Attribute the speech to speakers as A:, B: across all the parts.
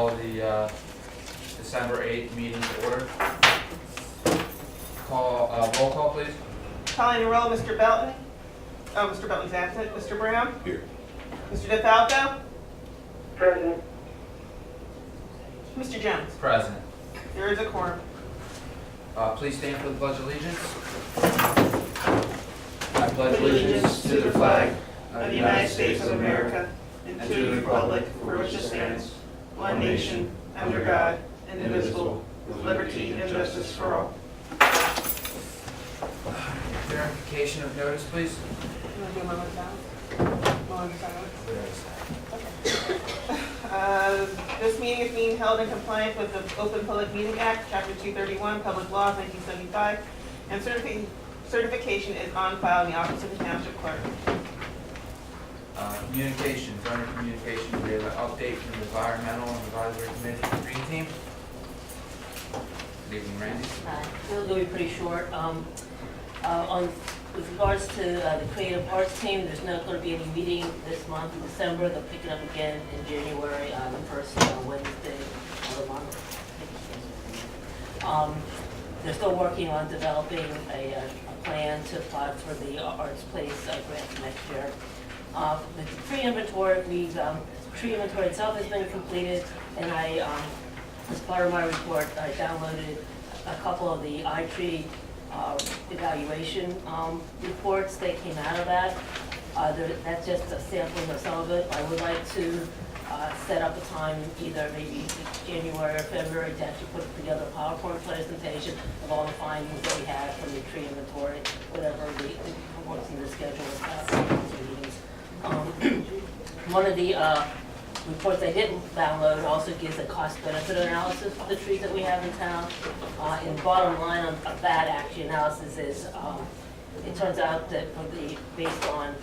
A: call the December 8th meeting to order. Roll call, please.
B: Calling the roll, Mr. Belton. Oh, Mr. Belton's absent. Mr. Brown?
C: Here.
B: Mr. DeFalco?
D: Present.
B: Mr. Jones?
A: Present.
B: There is a quorum.
A: Please stand for the Pledge of Allegiance. I pledge allegiance to the flag
B: Of the United States of America and to the republic for which it stands, one nation, under God, indivisible, with liberty and justice for all.
A: Verification of notice, please.
B: You want to do a moment of silence? Moment of silence? This meeting is being held in compliance with the Open Public Meeting Act, Chapter 231, Public Laws, 1975, and certification is on file in the office of the Township Clerk.
A: Communications, under communications, we have an update from the Environmental and Advisory Committee Green Team. Good evening, Randy.
E: It'll be pretty short. With regards to the Creative Arts Team, there's not going to be any meeting this month in December. They'll pick it up again in January, the first Wednesday of the month. They're still working on developing a plan to apply for the Arts Place grant next year. The tree inventory, tree inventory itself has been completed, and as part of my report, I downloaded a couple of the iTree evaluation reports that came out of that. That's just a sampling of some of it. I would like to set up a time, either maybe January or February, to actually put together a PowerPoint presentation of all the findings that we had from the tree inventory, whatever what's in the schedule of meetings. One of the reports I didn't download also gives a cost-benefit analysis for the trees that we have in town. And the bottom line of that actually analysis is, it turns out that based on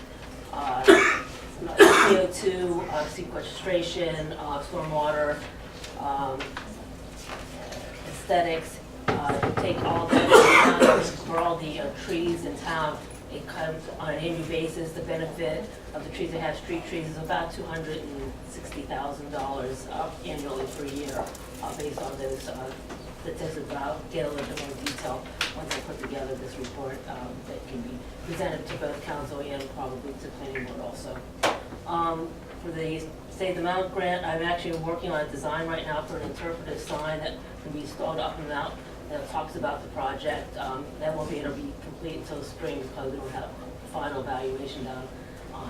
E: CO2 sequestration, stormwater, aesthetics, take all the for all the trees in town. It comes on an annual basis. The benefit of the trees that have street trees is about $260,000 annually per year, based on those statistics. I'll get a little bit more detail once I put together this report that can be presented to both council and probably to planning board also. For the Save the Mount grant, I'm actually working on a design right now for an interpretive sign that can be installed up and out that talks about the project. That won't be able to be complete until spring because we don't have a final evaluation done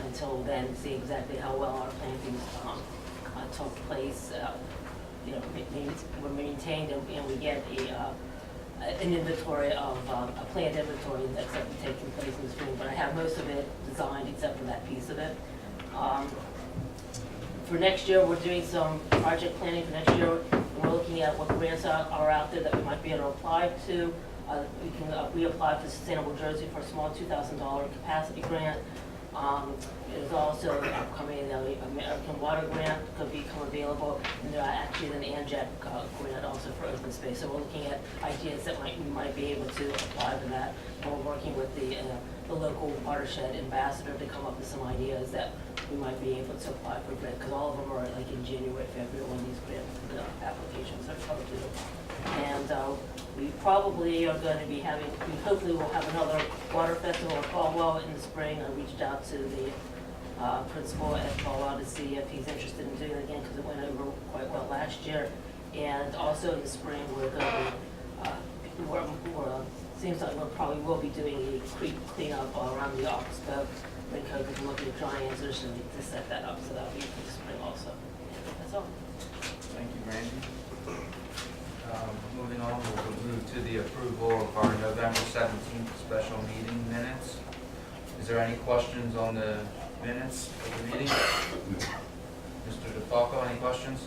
E: until then to see exactly how well our plantings took place. Were maintained, and we get an inventory of a plant inventory that's taking place in the spring. But I have most of it designed except for that piece of it. For next year, we're doing some project planning for next year. We're looking at what grants are out there that we might be able to apply to. We applied for Sustainable Jersey for a small $2,000 capacity grant. There's also upcoming American Water grant could become available, and there are actually an ANJET grant also for open space. So we're looking at ideas that we might be able to apply for that. And we're working with the local watershed ambassador to come up with some ideas that we might be able to apply for grant, because all of them are like in January, February when these grant applications are probably due. And we probably are going to be hopefully we'll have another water festival at Caldwell in the spring. I reached out to the principal at Caldwell to see if he's interested in doing it again, because it went over quite well last year. And also in the spring we're going to seems like we probably will be doing a creek cleanup around the Oxbow because we're looking at dry answers to set that up, so that'll be in the spring also. That's all.
A: Thank you, Randy. Moving on, we'll move to the approval of our November 17th special meeting minutes. Is there any questions on the minutes of the meeting? Mr. DeFalco, any questions?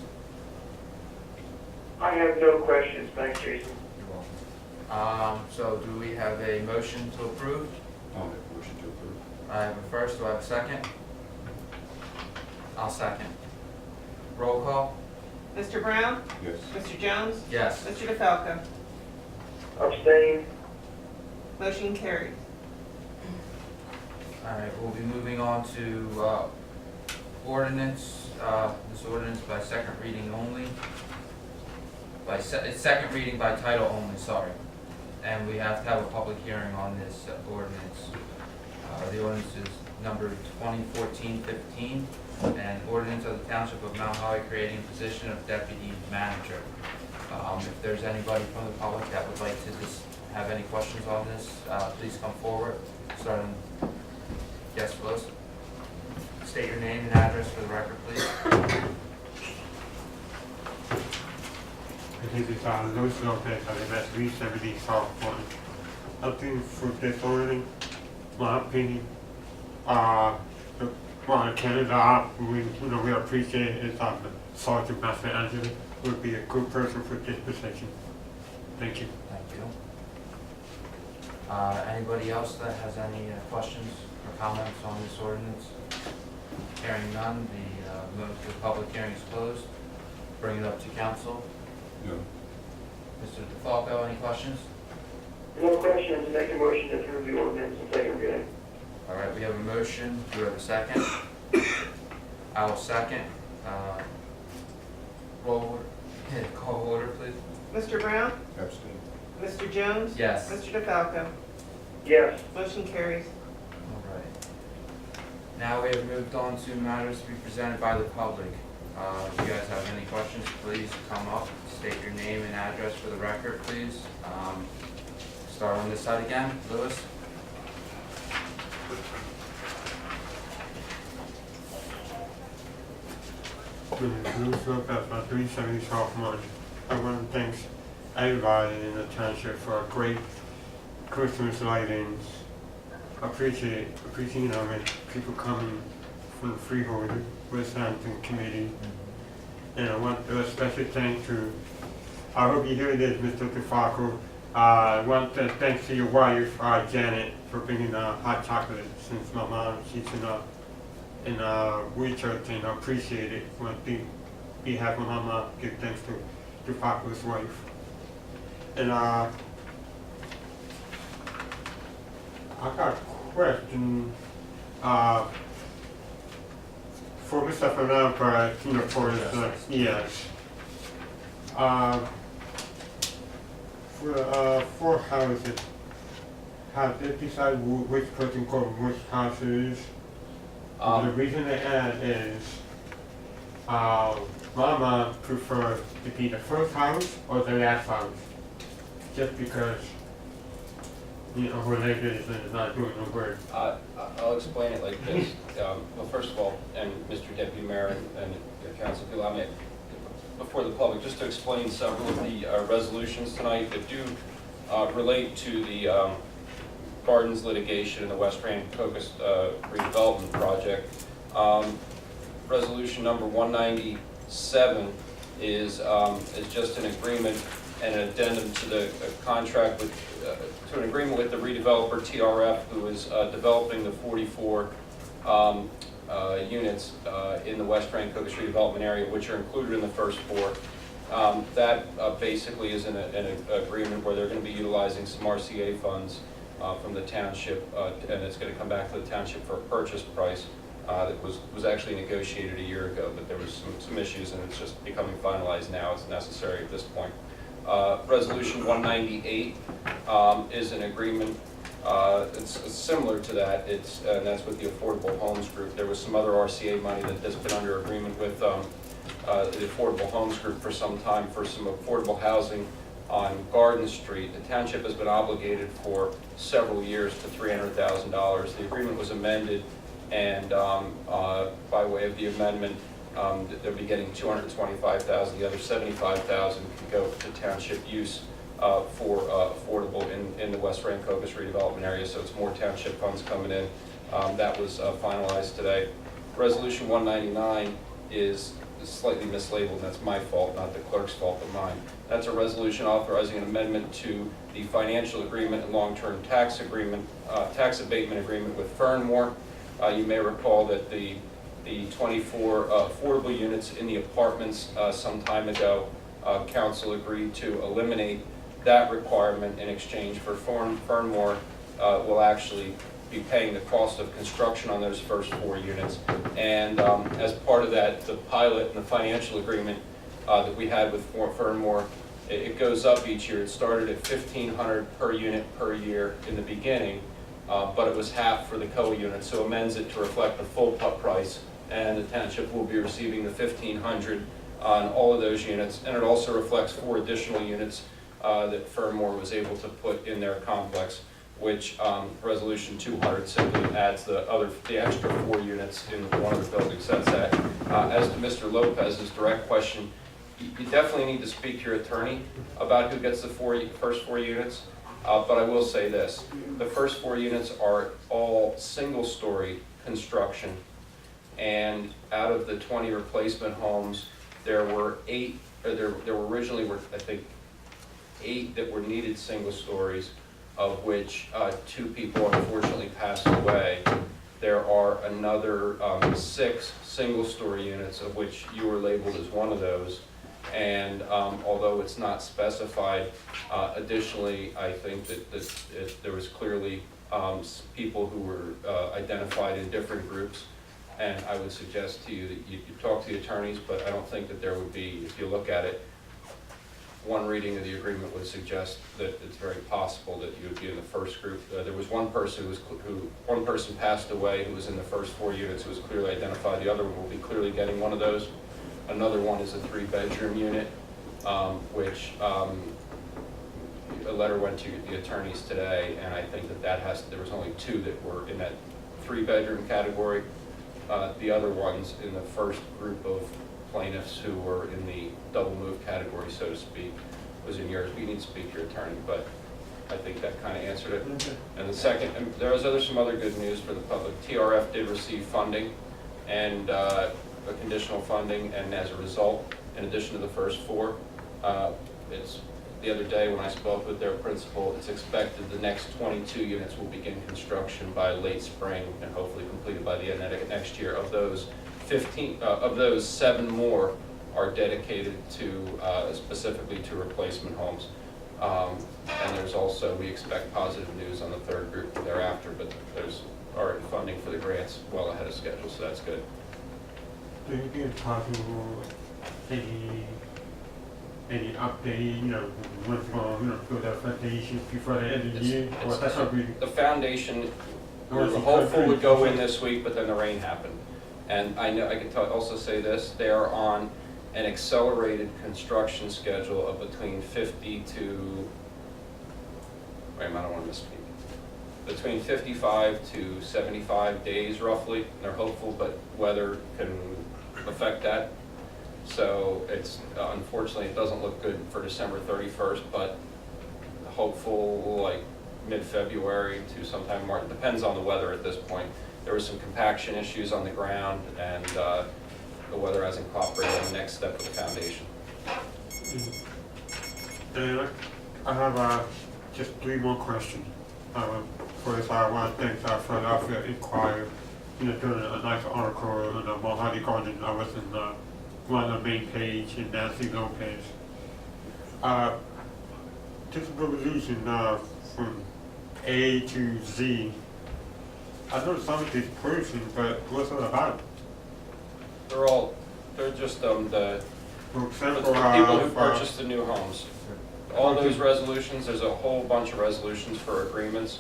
D: I have no questions. Thanks, Jason.
A: You're welcome. So do we have a motion to approve?
C: I'll make a motion to approve.
A: I have a first. Do I have a second? I'll second. Roll call?
B: Mr. Brown?
C: Yes.
B: Mr. Jones?
A: Yes.
B: Mr. DeFalco?
D: Abstain.
B: Motion carries.
A: All right, we'll be moving on to ordinance, this ordinance by second reading only. It's second reading by title only, sorry. And we have to have a public hearing on this ordinance. The ordinance is number 2014-15, and ordinance of the Township of Mount Holly creating a position of deputy manager. If there's anybody from the public that would like to just have any questions on this, please come forward. Starting, yes, Phyllis? State your name and address for the record, please.
F: This is Louis Lopez, I live at 370 South Point. Nothing for this ordinance, my opinion. The candidate, we appreciate is Sergeant Master Angela would be a good person for this position. Thank you.
A: Thank you. Anybody else that has any questions or comments on this ordinance? Hearing none, the public hearing is closed. Bring it up to council.
C: No.
A: Mr. DeFalco, any questions?
D: No questions, make a motion to approve the ordinance in second reading.
A: All right, we have a motion. Do we have a second? I will second. Call order, please.
B: Mr. Brown?
C: Abstain.
B: Mr. Jones?
A: Yes.
B: Mr. DeFalco?
D: Yes.
B: Motion carries.
A: All right. Now we have moved on to matters to be presented by the public. If you guys have any questions, please come up, state your name and address for the record, please. Start on this side again. Lewis?
F: Louis Lopez, my 370 South Point. I want to thank everybody in the township for a great Christmas lightings. Appreciate when people coming from the Freeholder, West Hampton Committee. And I want to do a special thanks to, I hope you hear this, Mr. DeFalco. I want to thanks to your wife, Janet, for bringing hot chocolate since my mom, she's in wheelchair thing. I appreciate it. I want to behalf of my mom, give thanks to DeFalco's wife. And I got a question for Mr. Fernandez, for his, yes. For 4 houses, have they decided which person called which houses? The reason they add is, my mom prefers to be the first house or the last house, just because, her neighbors is not doing no work.
G: I'll explain it like this. Well, first of all, and Mr. Deputy Mayor and Council, if you allow me, before the public, just to explain several of the resolutions tonight that do relate to the Gardens litigation and the West Rancocas redevelopment project. Resolution number 197 is just an agreement and an addendum to the contract with, to an agreement with the redeveloper TRF, who is developing the 44 units in the West Rancocas redevelopment area, which are included in the first 4. That basically is an agreement where they're going to be utilizing some RCA funds from the township, and it's going to come back to the township for a purchase price that was actually negotiated a year ago, but there was some issues, and it's just becoming finalized now. It's necessary at this point. Resolution 198 is an agreement. It's similar to that. And that's with the Affordable Homes Group. There was some other RCA money that has been under agreement with the Affordable Homes Group for some time for some affordable housing on Garden Street. The township has been obligated for several years to $300,000. The agreement was amended, and by way of the amendment, they'll be getting $225,000. The other $75,000 can go to township use for affordable in the West Rancocas redevelopment area. So it's more township funds coming in. That was finalized today. Resolution 199 is slightly mislabeled. That's my fault, not the clerk's fault, but mine. That's a resolution authorizing an amendment to the financial agreement and long-term tax agreement, tax abatement agreement with Fernmore. You may recall that the 24 affordable units in the apartments some time ago, council agreed to eliminate that requirement in exchange for Fernmore will actually be paying the cost of construction on those first 4 units. And as part of that, the pilot and the financial agreement that we had with Fernmore, it goes up each year. It started at $1,500 per unit per year in the beginning, but it was half for the COA unit, so amends it to reflect the full PUP price, and the township will be receiving the $1,500 on all of those units, and it also reflects 4 additional units that Fernmore was able to put in their complex, which Resolution 200 simply adds the extra 4 units in one of the buildings. That's that. As to Mr. Lopez's direct question, you definitely need to speak to your attorney about who gets the first 4 units. But I will say this, the first 4 units are all single-story construction, and out of the 20 replacement homes, there were 8, or there were originally, I think, 8 that were needed single stories, of which 2 people unfortunately passed away. There are another 6 single-story units, of which you were labeled as one of those. And although it's not specified, additionally, I think that there was clearly people who were identified in different groups. And I would suggest to you that you talk to the attorneys, but I don't think that there would be, if you look at it, one reading of the agreement would suggest that it's very possible that you would be in the first group. There was one person one person passed away who was in the first 4 units who was clearly identified. The other one will be clearly getting one of those. Another one is a 3-bedroom unit, which a letter went to the attorneys today, and I think that there was only 2 that were in that 3-bedroom category. The other ones in the first group of plaintiffs who were in the double move category, so to speak, was in yours. We need to speak to your attorney, but I think that kind of answered it.
F: Okay.
G: And the second, and there was some other good news for the public. TRF did receive funding, and a conditional funding, and as a result, in addition to the first 4, it's the other day when I spoke with their principal, it's expected the next 22 units will begin construction by late spring and hopefully completed by the end of next year. Of those 7 more are dedicated to specifically to replacement homes. And there's also, we expect positive news on the 3rd group thereafter, but there's already funding for the grants well ahead of schedule, so that's good.
F: Do you think it's possible any update, what's going on, build that foundation before the end of the year? Or that's not really,
G: The foundation, we
F: Or
G: were
F: is it
G: hopeful
F: concrete?
G: would go in this week, but then the rain happened. And I know, I can also say this, they are on an accelerated construction schedule of between 50 to, wait a minute, I don't want to misspeak. Between 55 to 75 days roughly. They're hopeful, but weather can affect that. So it's, unfortunately, it doesn't look good for December 31st, but hopeful like mid-February to sometime March, depends on the weather at this point. There was some compaction issues on the ground, and the weather hasn't cooperated on the next step of the foundation.
F: and I have just 3 more questions. First, I want to thank Philadelphia Inquirer, doing a nice article on the Mohali Garden. I was in one of the main page in Nancy Lopez. This resolution from A to Z. I know some of these person, but what's it about?
G: They're just the
F: For
G: the
F: example,
G: people who purchased the new homes. All those resolutions, there's a whole bunch of resolutions for agreements.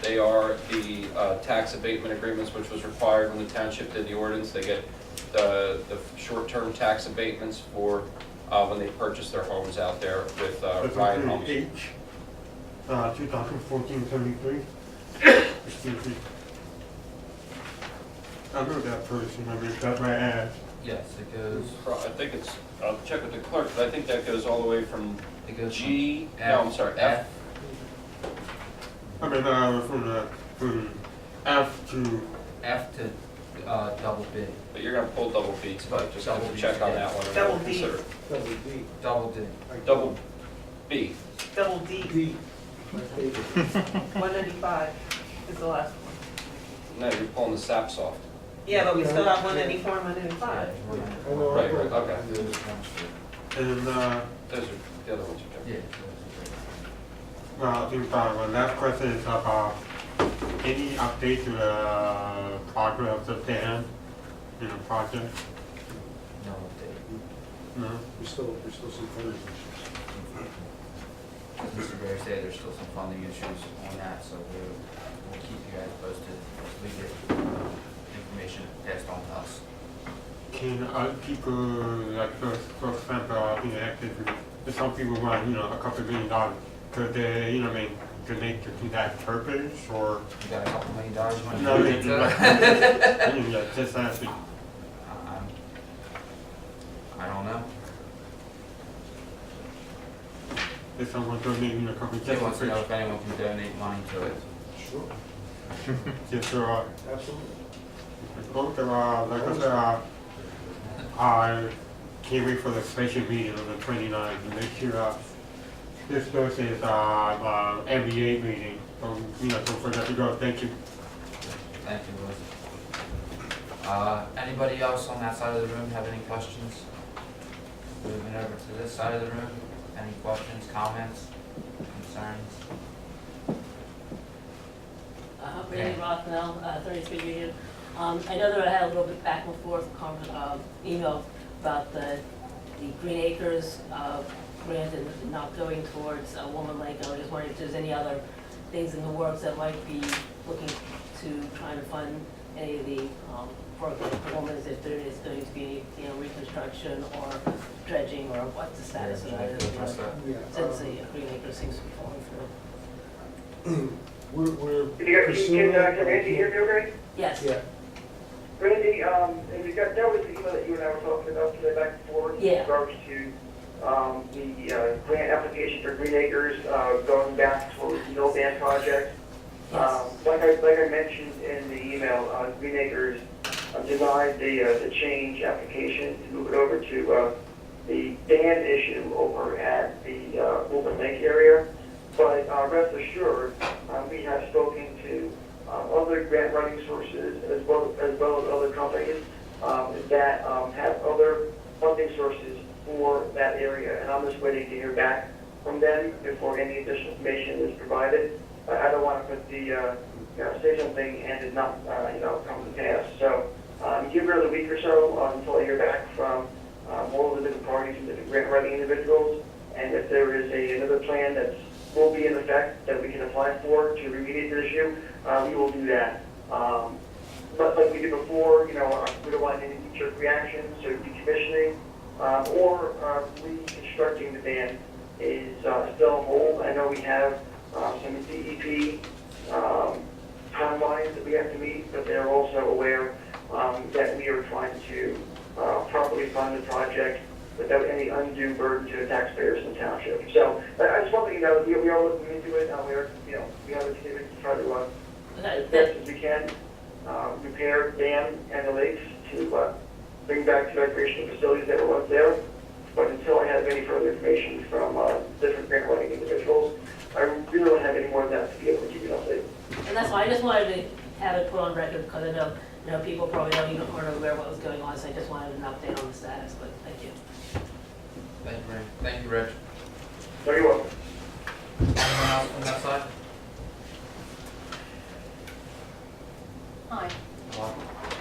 G: They are the tax abatement agreements, which was required when the township did the ordinance. They get the short-term tax abatements for when they purchase their homes out there with Ryan Homes.
F: H, 2014-73. Excuse me. I know that person, that's why I asked.
A: Yes, it goes,
G: I think it's, I'll check with the clerk, but I think that goes all the way from
A: it goes
G: G,
A: from
G: no, I'm sorry, F.
F: From F to,
A: F to double B,
G: But you're gonna pull double B, so just have to
A: Double B,
G: check on
A: yeah.
G: that one. and
B: Double
G: we'll
B: B.
G: consider.
A: double D.
G: Double B.
B: Double D. 195 is the last one.
G: No, you're pulling the SAPs off.
B: Yeah, but we still have 194 and 195.
G: Right, okay.
F: and,
G: Those are, the other ones are
A: Yeah.
G: different.
F: I think my last question is about Any update to the progress of the dam, project?
A: No update.
F: No?
C: We're still some funding issues.
A: Mr. Barry said there's still some funding issues on that, so we'll keep you guys posted as we get information passed on to us.
F: Can other people, like for example, if some people want, a couple $1 million, could they, donate to that purpose, or?
A: You got a couple $1 million you want to
F: No,
A: donate to?
F: Yeah, just asking.
A: I don't know.
F: If someone donate, a couple,
A: He wants to know if anyone can donate money to it.
C: Sure,
F: just
C: absolutely.
F: both like I said, I can't wait for the special meeting on the 29th to make sure, this Thursday is, NBA meeting, so, don't forget to go, thank you.
A: Thank you, Liz. Anybody else on that side of the room have any questions? Moving over to this side of the room, any questions, comments, concerns?
E: Randy Rothmel, 33 Union. I know that I had a little bit back and forth email about the Green Acres grant and not going towards Woman Lake. I was just wondering if there's any other things in the works that might be looking to trying to fund any of the programs for women, if there is going to be, reconstruction or dredging, or what's the status of that?
A: Address that.
E: Since the Green Acres seems to be falling through.
C: We're
D: Can
C: pursuing.
D: Randy hear me okay?
E: Yes.
C: Yeah,
D: Randy, and that was the email that you and I were talking about today back and forth.
E: Yeah.
D: In regards to, the, grant application for Green Acres, going back towards the Mill Dam project.
E: Yes.
D: Like I mentioned in the email, Green Acres denied the change application to move it over to the dam issue over at the Woburn Lake area. But rest assured, we have spoken to other grant writing sources as well as other companies that have other funding sources for that area. And I'm just waiting to hear back from them before any additional information is provided. I don't want to put the, say something and it not, come to pass. So give her a week or so until I hear back from all of the different parties and different grant writing individuals. And if there is another plan that will be in effect that we can apply for to remediate the issue, we will do that. But like we did before, we don't want any knee-jerk reactions, so decommissioning or reconstructing the dam is still on hold. I know we have some DEP timelines that we have to meet, but they're also aware that we are trying to properly fund the project without any undue burden to the taxpayers in the township. So I just want to let you know, we are looking into it, we have a commitment to try to, as best as we can, repair the dam and the lakes to bring back to recreational facilities that were once there. But until I have any further information from different grant writing individuals, I really don't have any more than that to be able to give you an update.
E: And that's why I just wanted to have it put on record, because I know, people probably don't even aren't aware of what was going on, so I just wanted an update on the status, but thank you.
A: Thank you, Randy. Thank you, Rich.
D: Very well.
A: Anyone else from that side?
H: Hi,
A: Hello?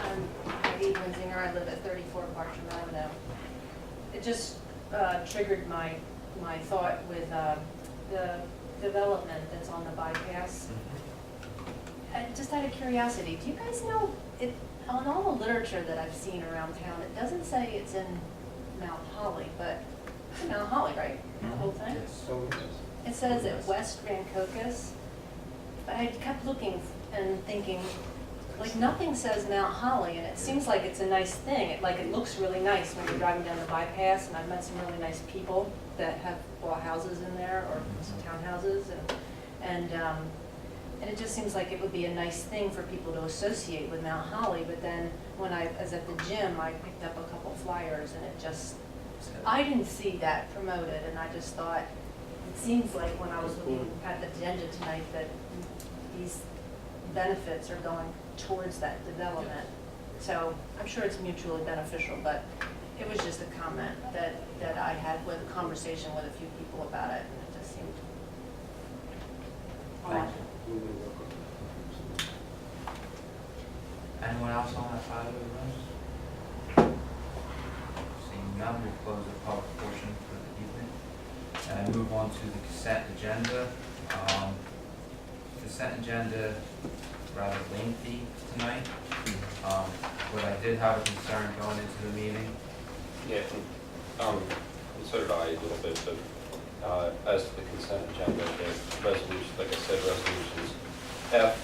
H: I'm Heidi Winzinger. I live at 34 Bartram Avenue. It just triggered my thought with the development that's on the bypass. Just out of curiosity, do you guys know, on all the literature that I've seen around town, it doesn't say it's in Mount Holly, but it's in Mount Holly, right? The whole thing?
A: Yes.
C: So,
H: It says at West Rancocas, but I kept looking and thinking, like, nothing says Mount Holly, and it seems like it's a nice thing. It looks really nice when you're driving down the bypass, and I've met some really nice people that have bought houses in there, or some townhouses, and it just seems like it would be a nice thing for people to associate with Mount Holly. But then when I was at the gym, I picked up a couple flyers, and I didn't see that promoted, and I just thought, it seems like when I was looking at the agenda tonight that these benefits are going towards that development. So I'm sure it's mutually beneficial, but it was just a comment that I had with a conversation with a few people about it, and it just seemed odd.
A: Thank you. Anyone else on that side of the room? Seeing none, we'll close the public portion for the evening. And move on to the consent agenda. Consent agenda, rather lengthy tonight. But I did have a concern going into the meeting.
G: Yeah, and so did I a little bit, but as to the consent agenda, the resolution, like I said, resolutions F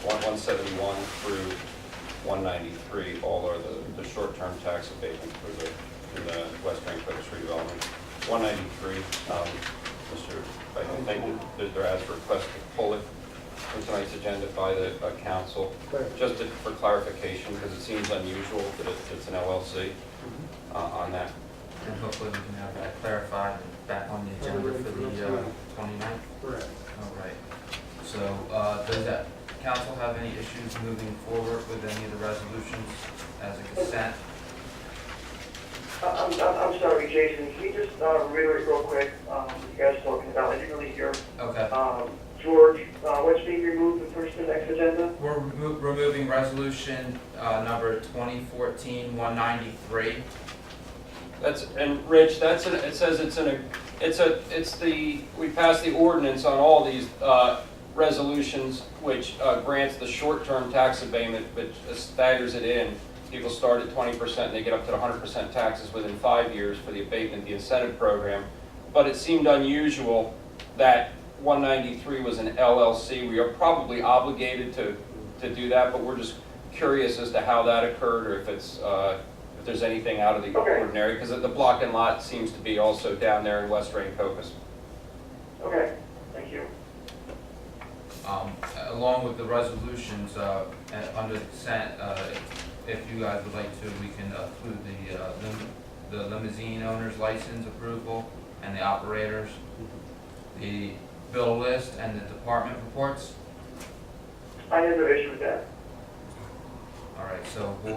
G: 171 through 193, all are the short-term tax abatement for the West Rank Focus redevelopment. 193, I think they're asked for request to pull it from tonight's agenda by the council, just for clarification, because it seems unusual that it's an LLC on that.
A: And hopefully we can have that clarified and back on the agenda for the 29th.
C: Correct.
A: All right. So, does that council have any issues moving forward with any of the resolutions as a consent?
D: I'm sorry, Jason, can you just reiterate real quick, you guys talking about, I didn't really hear,
A: Okay.
D: George, what's being removed the first and next agenda?
A: We're removing resolution number 2014-193.
G: And Rich, it says we passed the ordinance on all these resolutions, which grants the short-term tax abatement, which staggers it in. People start at 20% and they get up to 100% taxes within 5 years for the abatement, the incentive program. But it seemed unusual that 193 was an LLC. We are probably obligated to do that, but we're just curious as to how that occurred, or if it's if there's anything out of the ordinary, because the block and lot seems to be also down there in West Rank Cocos.
D: Okay, thank you.
A: Along with the resolutions under the consent, if you guys would like to, we can include the limousine owner's license approval and the operators, the bill list and the department reports.
D: I have no issue with that.
A: All right, so we'll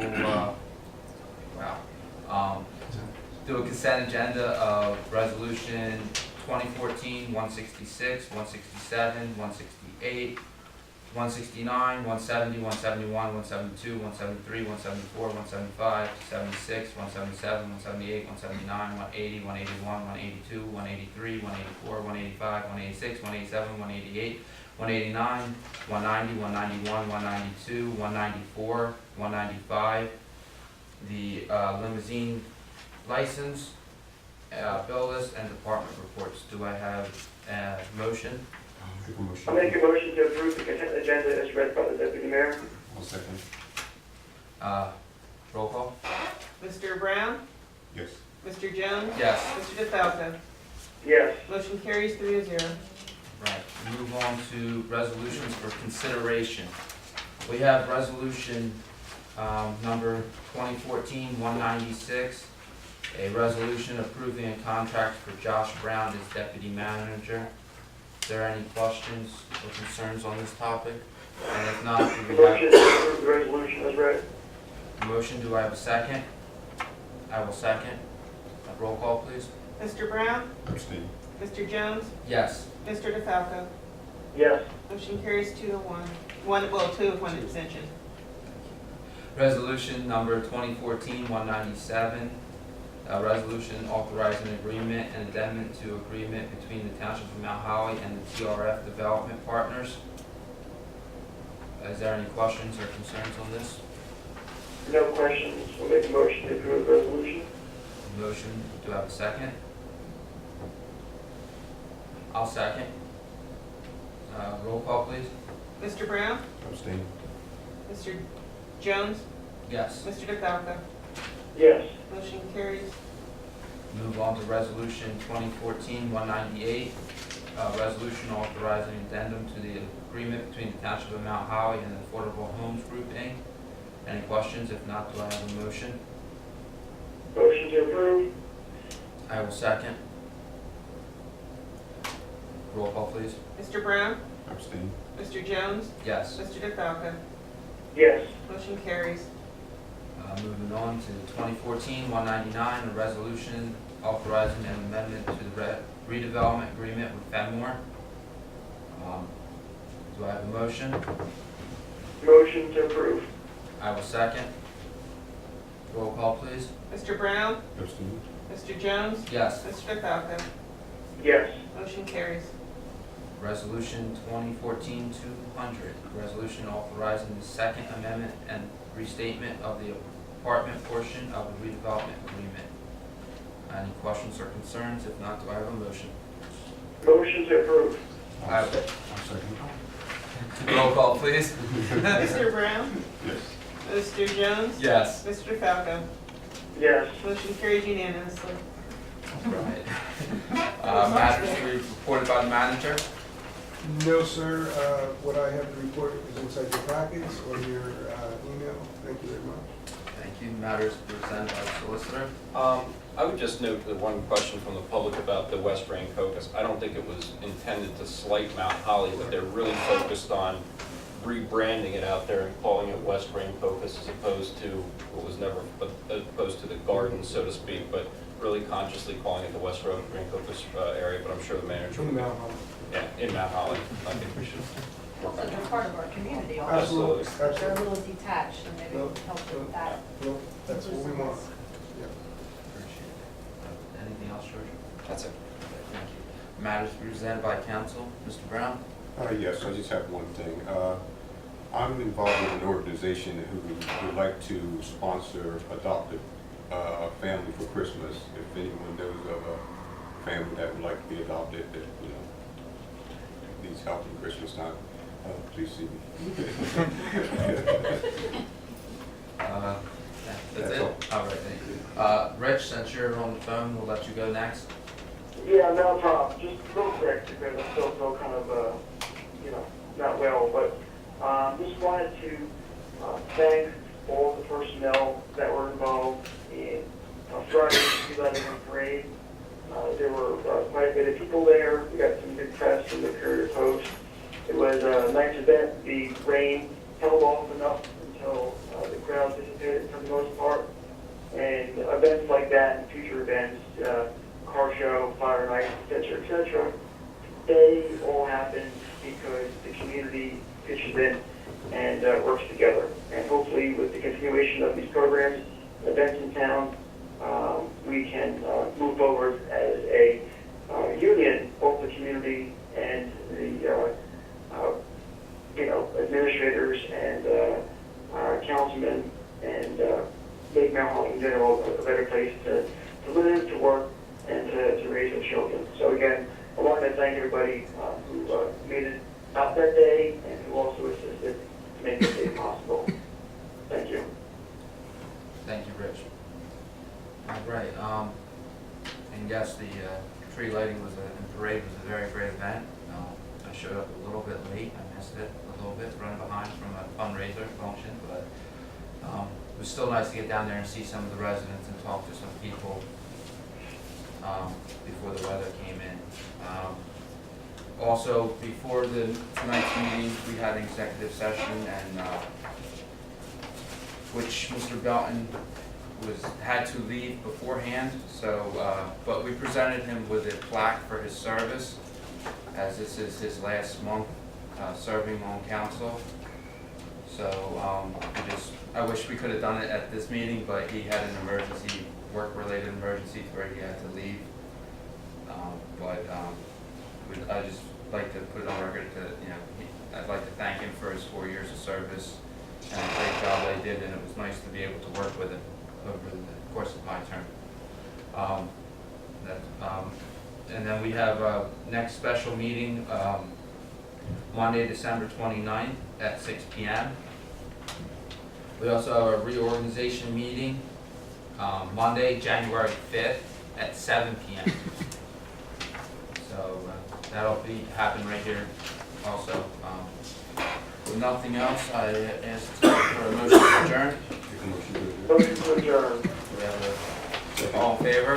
A: do a consent agenda of resolution 2014-166, 167, 168, 169, 170, 171, 172, 173, 174, 175, 76, 177, 178, 179, 180, 181, 182, 183, 184, 185, 186, 187, 188, 189, 190, 191, 192, 194, 195, the limousine license, bill list, and department reports. Do I have a motion?
D: I'll make a motion to approve the consent agenda as read by the deputy mayor.
I: I'll second.
A: Roll call?
B: Mr. Brown?
I: Yes.
B: Mr. Jones?
A: Yes.
B: Mr. DeFalco?
D: Yes.
B: Motion carries 3-0.
A: Right, move on to resolutions for consideration. We have resolution number 2014-196, a resolution approving a contract for Josh Brown as deputy manager. Is there any questions or concerns on this topic? And if not, do we
D: Motion
A: have
D: to approve the resolution as read.
A: a motion? Do I have a second? I will second. Roll call, please.
B: Mr. Brown?
I: Abstain.
B: Mr. Jones?
A: Yes.
B: Mr. DeFalco?
D: Yes.
B: Motion carries 2-1. 2 with 1 abstention.
A: Resolution number 2014-197, a resolution authorizing agreement and addendum to agreement between the Township of Mount Holly and the TRF Development Partners. Is there any questions or concerns on this?
D: No questions. We'll make a motion to approve the resolution.
A: Motion, do I have a second? I'll second. Roll call, please.
B: Mr. Brown?
I: Abstain.
B: Mr. Jones?
A: Yes.
B: Mr. DeFalco?
D: Yes.
B: Motion carries.
A: Move on to resolution 2014-198, resolution authorizing addendum to the agreement between the Township of Mount Holly and the Affordable Homes Group, Inc. Any questions? If not, do I have a motion?
D: Motion to approve.
A: I will second. Roll call, please.
B: Mr. Brown?
I: Abstain.
B: Mr. Jones?
A: Yes.
B: Mr. DeFalco?
D: Yes.
B: Motion carries.
A: Moving on to 2014-199, a resolution authorizing an amendment to the redevelopment agreement with Fenmore. Do I have a motion?
D: Motion to approve.
A: I will second. Roll call, please.
B: Mr. Brown?
C: Abstain.
B: Mr. Jones?
A: Yes.
B: Mr. Falco?
D: Yes.
B: Motion carries.
A: Resolution 2014-200, resolution authorizing the Second Amendment and restatement of the apartment portion of the redevelopment agreement. Any questions or concerns? If not, do I have a motion?
D: Motion to approve.
A: I have
C: I'll second.
A: roll call, please.
B: Mr. Brown?
C: Yes.
B: Mr. Jones?
A: Yes.
B: Mr. Falco?
D: Yes.
B: Motion carries unanimously.
A: Right. Matters to be reported by the manager.
C: No, sir. What I have to report is inside your packets or your email. Thank you very much.
A: Thank you. Matters presented by the solicitor.
G: I would just note the one question from the public about the West Rain Caucus. I don't think it was intended to slight Mount Holly, but they're really focused on rebranding it out there and calling it West Rain Caucus as opposed to what was never, as opposed to the garden, so to speak, but really consciously calling it the West Rain Caucus area, but I'm sure the manager.
C: In Mount Holly.
G: Yeah, in Mount Holly. I think we should work
H: So
G: on
H: they're
G: that.
H: part of our community also.
C: Absolutely.
H: They're a
C: Absolutely.
H: little detached and maybe
C: No,
H: help with that.
C: No, that's what we want. Yeah.
A: Appreciate it. Anything else, George?
G: That's it.
A: Thank you. Matters presented by council. Mr. Brown?
I: Yes, I just have one thing. I'm involved with an organization who would like to sponsor adopted family for Christmas. If anyone knows of a family that would like to be adopted, that, needs help in Christmas time, please see me.
A: That's it?
I: all.
A: All right, thank you. Rich, since you're on the phone, we'll let you go next.
D: Yeah, no problem. Just real quick, because I still feel kind of, not well, but just wanted to thank all the personnel that were involved in Friday's 2011 parade. There were quite a bit of people there. We got some good press from the Courier Post. It was a nice event. The rain held off enough until the crowd dissipated for the most part. And events like that and future events, car show, fire night, et cetera, they all happen because the community pitches in and works together. And hopefully with the continuation of these programs, events in town, we can move forward as a union, both the community and the administrators and councilmen, and make Mount Holly in general a better place to live, to work, and to raise our children. So again, I want to thank everybody who made it out that day and who also assisted to make this day possible. Thank you.
A: Thank you, Rich. All right, and yes, the tree lighting and parade was a very great event. I showed up a little bit late. I missed it a little bit, running behind from a fundraiser function, but it was still nice to get down there and see some of the residents and talk to some people before the weather came in. Also, before tonight's meeting, we had an executive session, and which Mr. Belton had to leave beforehand. So, but we presented him with a plaque for his service, as this is his last month serving on council. So, I wish we could have done it at this meeting, but he had an emergency, work-related emergency where he had to leave. I'd just like to put it on record that, I'd like to thank him for his 4 years of service and the great job they did, and it was nice to be able to work with him over the course of my term. And then we have next special meeting, Monday, December 29th at 6 p.m. We also have a reorganization meeting, Monday, January 5th at 7 p.m. So that'll happen right here also. With nothing else, I ask for a motion to adjourn.
I: Take a motion to adjourn.
D: Motion to adjourn.
A: We have all in favor?